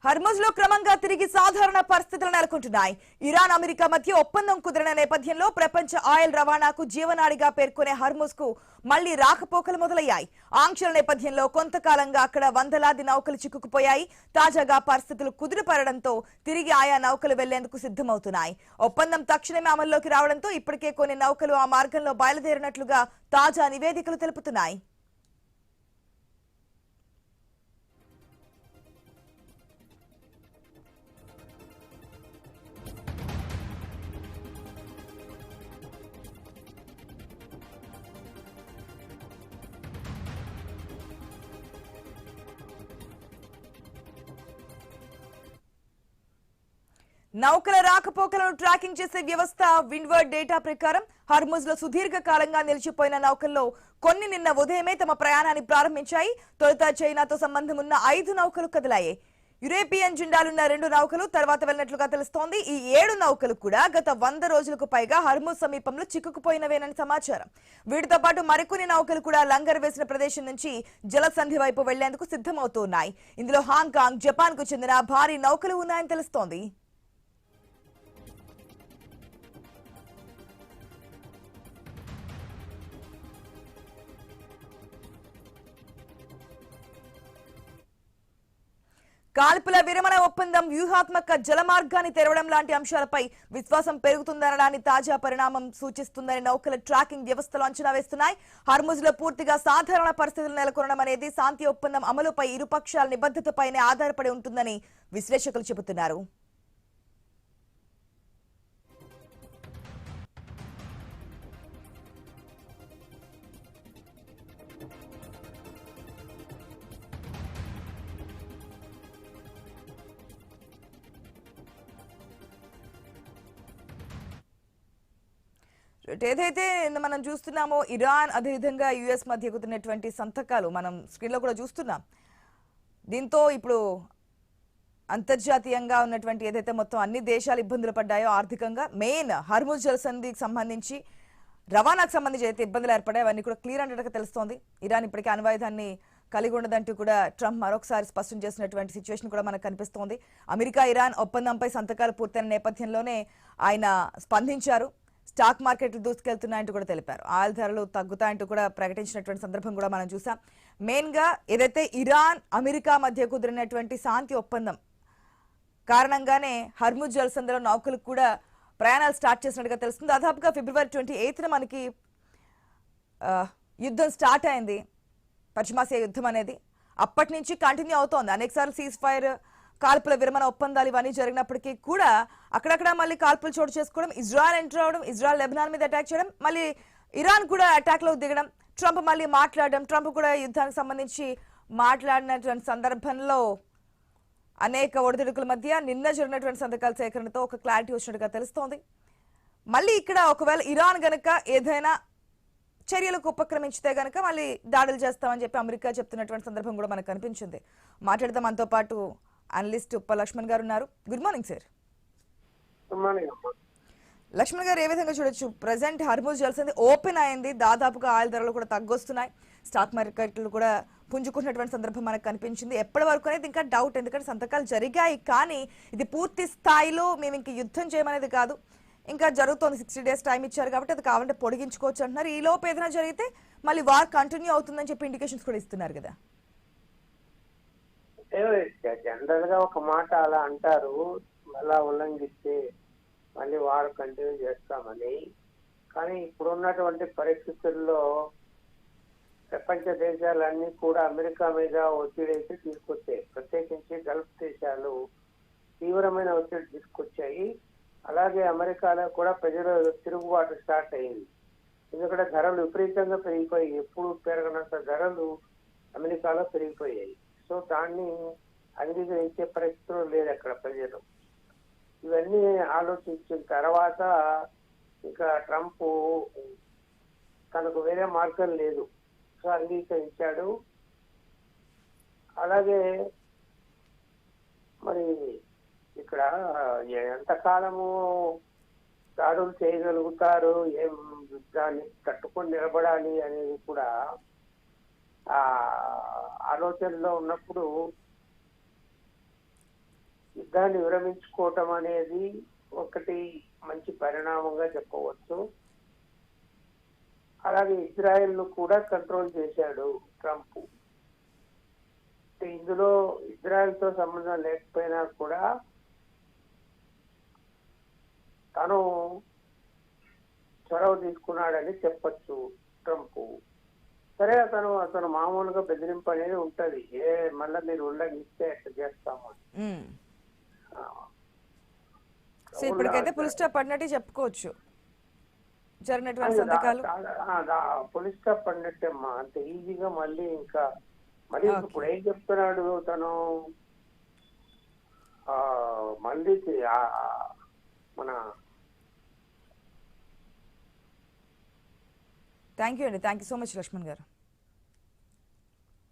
Hormuz లో క్రమంగా తిరిగి సాధారణ పరిస్థితులు నెలకొంటున్నాయి. ఇరాన్ అమెరికా మధ్య ఒప్పందం కుదిరిన నేపథ్యంలో ప్రపంచ ఆయిల్ రవాణాకు జీవనాడిగా పేర్కొనే హర్ముజ్ కు మళ్లీ రాకపోకలు మొదలయ్యాయి. ఆంక్షల నేపథ్యంలో కొంతకాలంగా అక్కడ వందలాది నౌకలు చిక్కుకుపోయాయి. తాజాగా పరిస్థితులు కుదిరిపడడంతో తిరిగి ఆయా నౌకలు వెళ్లేందుకు సిద్ధమవుతున్నాయి. ఒప్పందం తక్షణమే అమల్లోకి రావడంతో ఇప్పటికే కొన్ని నౌకలు ఆ మార్గంలో బయలుదేరినట్లుగా తాజా నివేదికలు తెలుపుతున్నాయి. నౌకల రాకపోకలను ట్రాకింగ్ చేసే వ్యవస్థ విండ్వర్డ్ డేటా ప్రకారం హర్ముజ్ లో సుదీర్ఘ కాలంగా నిలిచిపోయిన నౌకల్లో కొన్ని నిన్న ఉదయమే తమ ప్రయాణాన్ని ప్రారంభించాయి. తొలుత చైనాతో సంబంధం ఉన్న 5 నౌకలు కదిలాయి. యూరోపియన్ జెండాలున్న 2 నౌకలు తర్వాత వెళ్లినట్లుగా తెలుస్తోంది. ఈ 7 నౌకలు కూడా గత 100 రోజులకు పైగా హర్ముజ్ సమీపంలో చిక్కుకుపోయినవేనని సమాచారం. వీటితో పాటు మరికొన్ని నౌకలు కూడా లంగర్ వేసిన ప్రదేశం నుంచి జలసంధి వైపు వెళ్లేందుకు సిద్ధమవుతున్నాయి. ఇందులో హాంకాంగ్, జపాన్ కు చెందిన భారీ నౌకలు ఉన్నాయని తెలుస్తోంది. కాల్పుల విరమణ ఒప్పందం వ్యూహాత్మక జలమార్గాన్ని తెరవడం లాంటి అంశాలపై విశ్వాసం పెరుగుతుందనడాన్ని తాజా పరిణామం సూచిస్తుందని నౌకల ట్రాకింగ్ వ్యవస్థలు అంచనా వేస్తున్నాయి. హర్ముజ్ లో పూర్తిగా సాధారణ పరిస్థితులు నెలకొనడం అనేది శాంతి ఒప్పందం అమలుపై ఇరుపక్షాల నిబద్ధతపైనే ఆధారపడి ఉంటుందని విశ్లేషకులు చెబుతున్నారు. ఏదైతే మనం చూస్తున్నామో ఇరాన్ అదేవిధంగా యుఎస్ మధ్య కుదిరినటువంటి సంతకాలు మనం స్క్రీన్లో కూడా చూస్తున్నాం. దీంతో ఇప్పుడు అంతర్జాతీయంగా ఉన్నటువంటి ఏదైతే మొత్తం అన్ని దేశాలు ఇబ్బందులు పడ్డాయో ఆర్థికంగా, మెయిన్ హర్ముజ్ జలసంధికి సంబంధించి రవాణాకు సంబంధించి అయితే ఇబ్బందులు ఏర్పడాయో అవన్నీ కూడా క్లియర్ అన్నట్టుగా తెలుస్తోంది. ఇరాన్ ఇప్పటికే అణ్వాయుధాన్ని కలిగి ఉండదంటూ కూడా ట్రంప్ మరొకసారి స్పష్టం చేసినటువంటి సిచ్యువేషన్ కూడా మనకు కనిపిస్తోంది. అమెరికా ఇరాన్ ఒప్పందంపై సంతకాలు పూర్తయిన నేపథ్యంలోనే ఆయన స్పందించారు. స్టాక్ మార్కెట్లు దూసుకెళ్తున్నాయంటూ కూడా తెలిపారు. ఆయిల్ ధరలు తగ్గుతాయంటూ కూడా ప్రకటించినటువంటి సందర్భం కూడా మనం చూసాం. మెయిన్గా ఏదైతే ఇరాన్ అమెరికా మధ్య కుదిరినటువంటి శాంతి ఒప్పందం కారణంగానే హర్ముజ్ జలసంధిలో నౌకలకు కూడా ప్రయాణాలు స్టార్ట్ చేసినట్టుగా తెలుస్తుంది. దాదాపుగా ఫిబ్రవరి 28న మనకి యుద్ధం స్టార్ట్ అయింది, పశ్చిమాసియా యుద్ధం అనేది. అప్పటి నుంచి కంటిన్యూ అవుతోంది. అనేకసార్లు సీజ్ ఫైర్, కాల్పుల విరమణ ఒప్పందాలు ఇవన్నీ జరిగినప్పటికీ కూడా అక్కడక్కడ మళ్ళీ కాల్పులు చోటు చేసుకోవడం, ఇజ్రాయెల్ ఎంటర్ అవడం, ఇజ్రాయెల్ లెబనాన్ మీద అటాక్ చేయడం, మళ్ళీ ఇరాన్ కూడా అటాక్ లోకి దిగడం, ట్రంప్ మళ్ళీ మాట్లాడడం, ట్రంప్ కూడా యుద్ధానికి సంబంధించి మాట్లాడినటువంటి సందర్భంలో అనేక ఒడిదుడుకుల మధ్య నిన్న జరిగినటువంటి సంతకాల సేకరణతో ఒక క్లారిటీ వచ్చినట్టుగా తెలుస్తోంది. మళ్ళీ ఇక్కడ ఒకవేళ ఇరాన్ గనక ఏదైనా చర్యలకు ఉపక్రమించితే గనక మళ్ళీ దాడులు చేస్తామని చెప్పి అమెరికా చెప్తున్నటువంటి సందర్భం కూడా మనకు కనిపించింది. మాట్లాడదాం, మనతో పాటు అనలిస్ట్ ఉప్ప లక్ష్మణ్ గారు ఉన్నారు. Good morning sir. లక్ష్మణ్ గారు, ఏ విధంగా చూడొచ్చు ప్రెసెంట్ హర్ముజ్ జలసంధి ఓపెన్ అయింది, దాదాపుగా ఆయిల్ ధరలు కూడా తగ్గొస్తున్నాయి, స్టాక్ మార్కెట్లు కూడా పుంజుకున్నటువంటి సందర్భం మనకు కనిపించింది. ఎప్పటి వరకు అనేది ఇంకా డౌట్, ఎందుకంటే సంతకాలు జరిగాయి కానీ ఇది పూర్తి స్థాయిలో మేము ఇంక యుద్ధం చేయమనేది కాదు, ఇంకా జరుగుతోంది. 60 days టైం ఇచ్చారు కాబట్టి అది కావాలంటే పొడిగించుకోవచ్చు అంటున్నారు. ఈ లోపు ఏదైనా జరిగితే మళ్ళీ వార్ కంటిన్యూ అవుతుందని చెప్పి ఇండికేషన్స్ కూడా ఇస్తున్నారు కదా. జనరల్ గా ఒక మాట అలా అంటారు, అలా ఉల్లంఘిస్తే మళ్ళీ వారు కంటిన్యూ చేస్తామని. కానీ ఇప్పుడున్నటువంటి పరిస్థితుల్లో ప్రపంచ దేశాలన్నీ కూడా అమెరికా మీద ఒత్తిడి తీసుకొచ్చాయి. ప్రత్యేకించి గల్ఫ్ దేశాలు తీవ్రమైన ఒత్తిడి తీసుకొచ్చాయి. అలాగే అమెరికాలో కూడా ప్రజలు తిరుగుబాటు స్టార్ట్ అయింది. ఎందుకంటే ధరలు విపరీతంగా పెరిగిపోయాయి. ఎప్పుడు పెరగనంత ధరలు అమెరికాలో పెరిగిపోయాయి. సో దాన్ని అంగీకరించే పరిస్థితులు లేదు అక్కడ ప్రజలు. ఇవన్నీ ఆలోచించిన తర్వాత ఇంకా ట్రంప్ తనకు వేరే మార్గం లేదు, సో అంగీకరించాడు. అలాగే మరి ఇక్కడ ఎంతకాలము దాడులు చేయగలుగుతారు, ఏం దాన్ని తట్టుకొని నిలబడాలి అనేది కూడా ఆ ఆలోచనలో ఉన్నప్పుడు యుద్ధాన్ని విరమించుకోవటం అనేది ఒకటి మంచి పరిణామంగా చెప్పవచ్చు. అలాగే ఇజ్రాయెల్ ను కూడా కంట్రోల్ చేశాడు ట్రంప్. ఇందులో ఇజ్రాయెల్ తో సంబంధం లేకపోయినా కూడా తను చొరవ తీసుకున్నాడని చెప్పచ్చు ట్రంప్. సరే, అతను మామూలుగా బెదిరింపు అనేది ఉంటది. మళ్ళీ మీరు ఉల్లంఘిస్తే ఎట్లా చేస్తాము అని. సో ఇప్పటికైతే ఫుల్ స్టాప్ పడినట్టు చెప్పుకోవచ్చు జరిగినటువంటి సంతకాలు. ఫుల్ స్టాప్ పడినట్టేమ్మా, అంత ఈజీగా మళ్ళీ ఇంకా మరి ఇప్పుడు ఏం చెప్తున్నాడు తను, మళ్ళీ మన థ్యాంక్ యూ అండి, thank you so much Lakshman గారు.